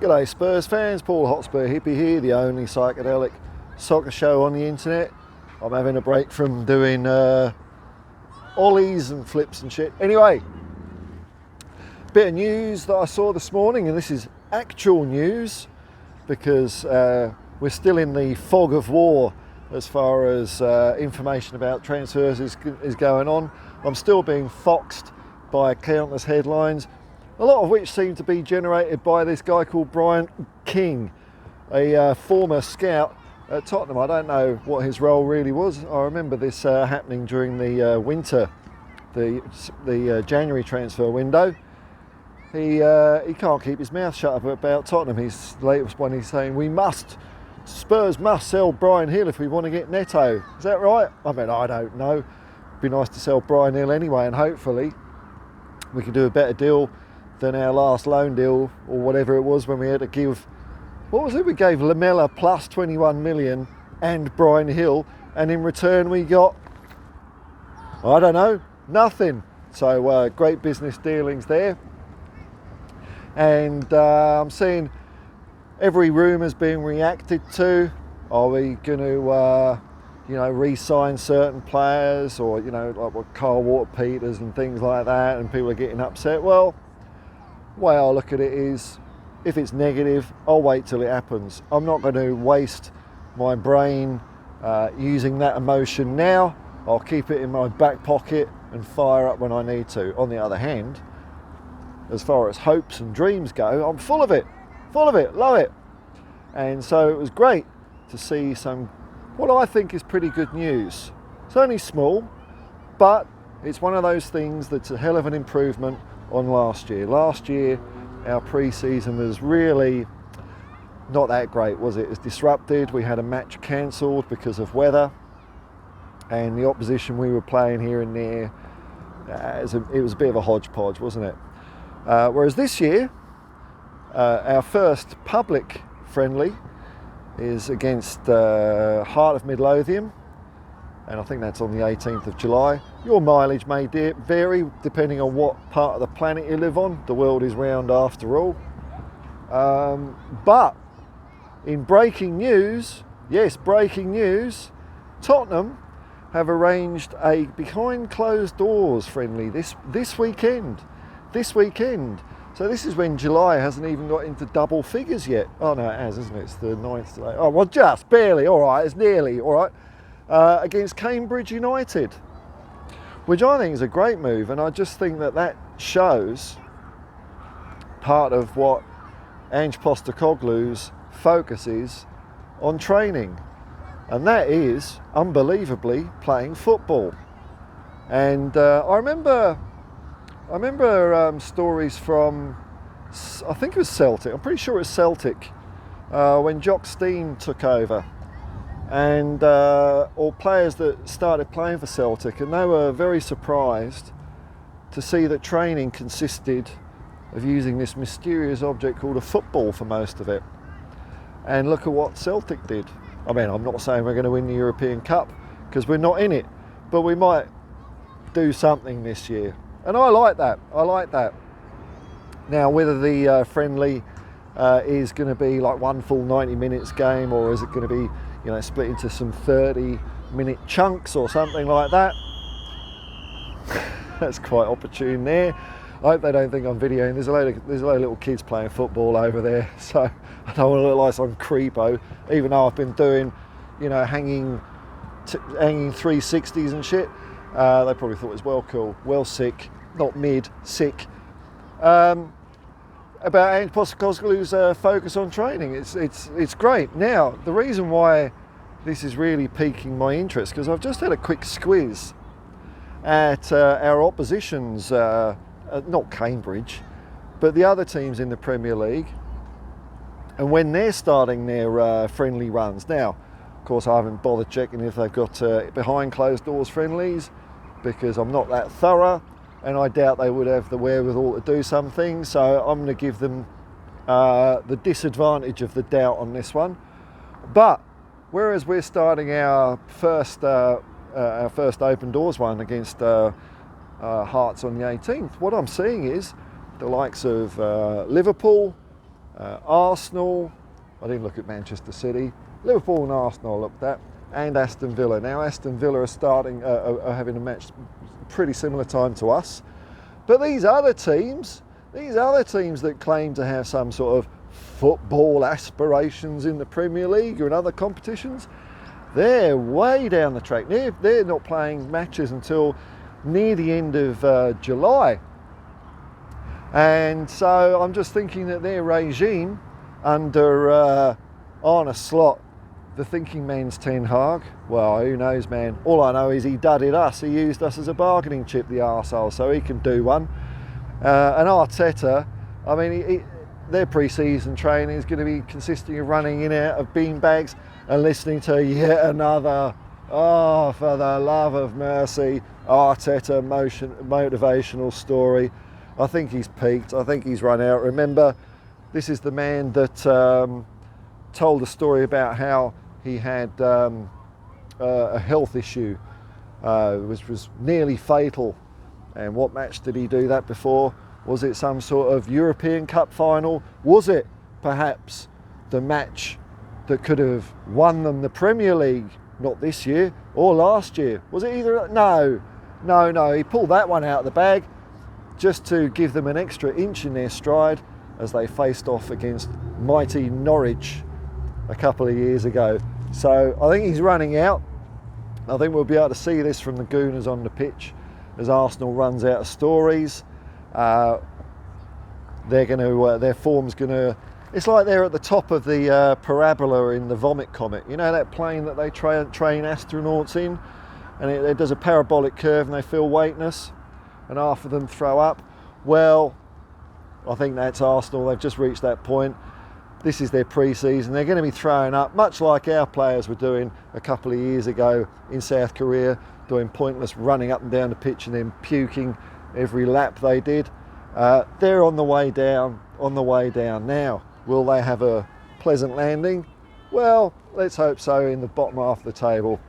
G'day Spurs fans, Paul Hotspur hippie here, the only psychedelic soccer show on the internet. I'm having a break from doing ollies and flips and shit. Anyway, bit of news that I saw this morning, and this is actual news because we're still in the fog of war as far as information about transfers is going on. I'm still being foxed by countless headlines, a lot of which seem to be generated by this guy called Brian King, a former scout at Tottenham. I don't know what his role really was. I remember this happening during the winter, the January transfer window. He can't keep his mouth shut about Tottenham. His latest one, he's saying Spurs must sell Brian Hill if we want to get Neto. Is that right? I mean, I don't know. It'd be nice to sell Brian Hill anyway, and hopefully we can do a better deal than our last loan deal or whatever it was when we had to give, what was it? We gave Lamella plus 21 million and Brian Hill, and in return we got, I don't know, nothing. So great business dealings there. And I'm seeing every rumour's being reacted to. Are we going to, re-sign certain players, or like what Carl Walker-Peters and things like that, and people are getting upset? Well, the way I look at it is, if it's negative, I'll wait till it happens. I'm not going to waste my brain using that emotion now. I'll keep it in my back pocket and fire up when I need to. On the other hand, as far as hopes and dreams go, I'm full of it, love it. And so it was great to see some, what I think is pretty good news. It's only small, but it's one of those things that's a hell of an improvement on last year. Last year, our pre-season was really not that great, was it? It was disrupted. We had a match cancelled because of weather, and the opposition we were playing here and there, it was a bit of a hodgepodge, wasn't it? Whereas this year, our first public friendly is against Heart of Midlothian, and I think that's on the 18th of July. Your mileage may vary depending on what part of the planet you live on. The world is round after all. But in breaking news, Tottenham have arranged a behind closed doors friendly this weekend. So this is when July hasn't even got into double figures yet. Oh no, it has, isn't it? It's the 9th today. Oh well, just barely. All right, it's nearly all right. Against Cambridge United, which I think is a great move, and I just think that shows part of what Ange Postecoglou's focus is on training, and that is unbelievably playing football. And I remember stories from, I think it was Celtic. I'm pretty sure it was Celtic when Jock Stein took over. And or players that started playing for Celtic, and they were very surprised to see that training consisted of using this mysterious object called a football for most of it. And look at what Celtic did. I mean, I'm not saying we're going to win the European Cup because we're not in it, but we might do something this year, and I like that. Now, whether the friendly is going to be like one full 90 minutes game, or is it going to be split into some 30-minute chunks or something like that. That's quite opportune there. I hope they don't think I'm videoing. There's a load of little kids playing football over there, so I don't want to look like some creepo, even though I've been doing, hanging 360s and shit. They probably thought it was well cool, well sick, not mid, sick. About Ange Postecoglou's focus on training. It's great. Now, the reason why this is really piquing my interest, because I've just had a quick squiz at our oppositions, not Cambridge, but the other teams in the Premier League, and when they're starting their friendly runs. Now, of course, I haven't bothered checking if they've got behind closed doors friendlies, because I'm not that thorough, and I doubt they would have the wherewithal to do some things, so I'm going to give them the disadvantage of the doubt on this one. But whereas we're starting our first open doors one against Hearts on the 18th, what I'm seeing is the likes of Liverpool, Arsenal, I didn't look at Manchester City. Liverpool and Arsenal I looked at, and Aston Villa. Now Aston Villa are having a match pretty similar time to us. But these other teams that claim to have some sort of football aspirations in the Premier League or in other competitions, they're way down the track. They're not playing matches until near the end of July. And so I'm just thinking that their regime under Arne Slot, the thinking man's Ten Hag, well, who knows, man. All I know is he dudded us. He used us as a bargaining chip, the arsehole, so he can do one. And Arteta, I mean, their pre-season training is going to be consisting of running in and out of beanbags and listening to yet another, oh, for the love of mercy, Arteta motivational story. I think he's peaked. I think he's run out. Remember, this is the man that told a story about how he had a health issue, which was nearly fatal. And what match did he do that before? Was it some sort of European Cup final? Was it perhaps the match that could have won them the Premier League? Not this year or last year. Was it either? No. He pulled that one out of the bag just to give them an extra inch in their stride as they faced off against mighty Norwich a couple of years ago. So I think he's running out. I think we'll be able to see this from the Gooners on the pitch as Arsenal runs out of stories. Their form's going to. It's like they're at the top of the parabola in the Vomit Comet. You know that plane that they train astronauts in, and it does a parabolic curve and they feel weightless, and half of them throw up. Well, I think that's Arsenal. They've just reached that point. This is their pre-season. They're going to be throwing up, much like our players were doing a couple of years ago in South Korea, doing pointless running up and down the pitch and then puking every lap they did. They're on the way down now. Will they have a pleasant landing? Well, let's hope so, in the bottom half of the table.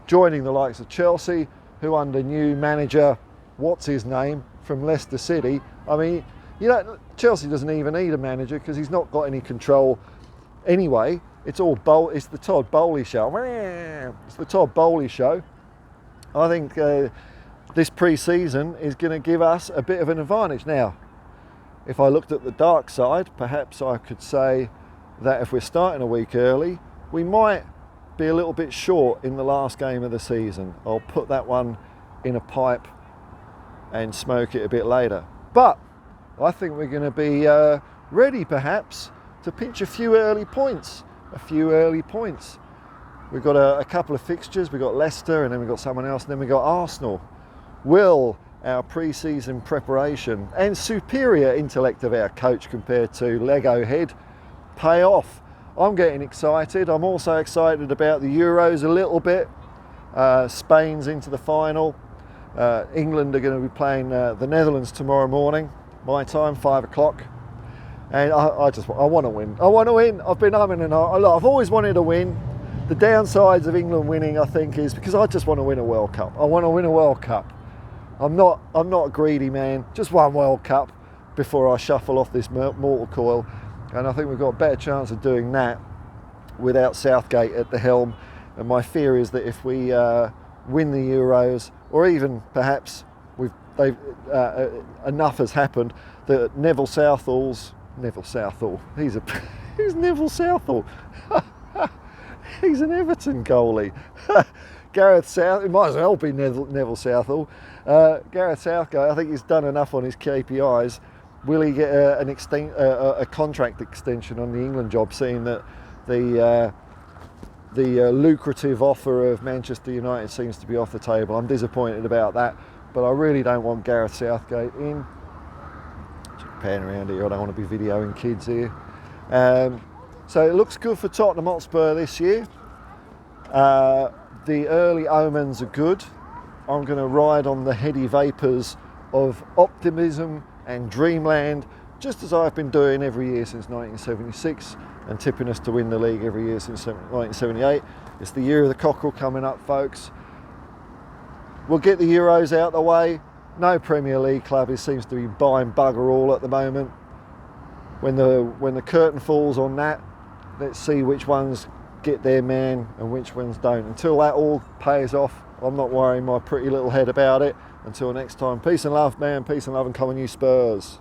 Joining the likes of Chelsea, who under new manager, what's his name, from Leicester City. I mean, you know, Chelsea doesn't even need a manager because he's not got any control anyway. It's the Todd Bowley show. It's the Todd Bowley show. I think this pre-season is going to give us a bit of an advantage. Now, if I looked at the dark side, perhaps I could say that if we're starting a week early, we might be a little bit short in the last game of the season. I'll put that one in a pipe and smoke it a bit later. But I think we're going to be ready, perhaps, to pinch a few early points. We've got a couple of fixtures. We've got Leicester, and then we've got someone else, and then we've got Arsenal. Will our pre-season preparation and superior intellect of our coach compared to Lego Head pay off? I'm getting excited. I'm also excited about the Euros a little bit. Spain's into the final. England are going to be playing the Netherlands tomorrow morning, my time, 5 o'clock. And I want to win. I've been umming and ahhing. I've always wanted to win. The downsides of England winning, I think, is because I just want to win a World Cup. I want to win a World Cup. I'm not a greedy man. Just one World Cup before I shuffle off this mortal coil. And I think we've got a better chance of doing that without Southgate at the helm. And my fear is that if we win the Euros, or even perhaps enough has happened that Neville Southall, who's Neville Southall? He's an Everton goalie. Gareth South, it might as well be Neville Southall. Gareth Southgate, I think he's done enough on his KPIs. Will he get a contract extension on the England job, seeing that the lucrative offer of Manchester United seems to be off the table? I'm disappointed about that, but I really don't want Gareth Southgate in. Just pan around here, I don't want to be videoing kids here. So it looks good for Tottenham Hotspur this year. The early omens are good. I'm going to ride on the heady vapours of optimism and dreamland, just as I've been doing every year since 1976, and tipping us to win the league every year since 1978. It's the year of the cockerel coming up, folks. We'll get the Euros out the way. No Premier League club seems to be buying bugger all at the moment. when the curtain falls on that, let's see which ones get their man and which ones don't. Until that all pays off, I'm not worrying my pretty little head about it. Until next time, peace and love, man. Peace and love, and come on, you Spurs.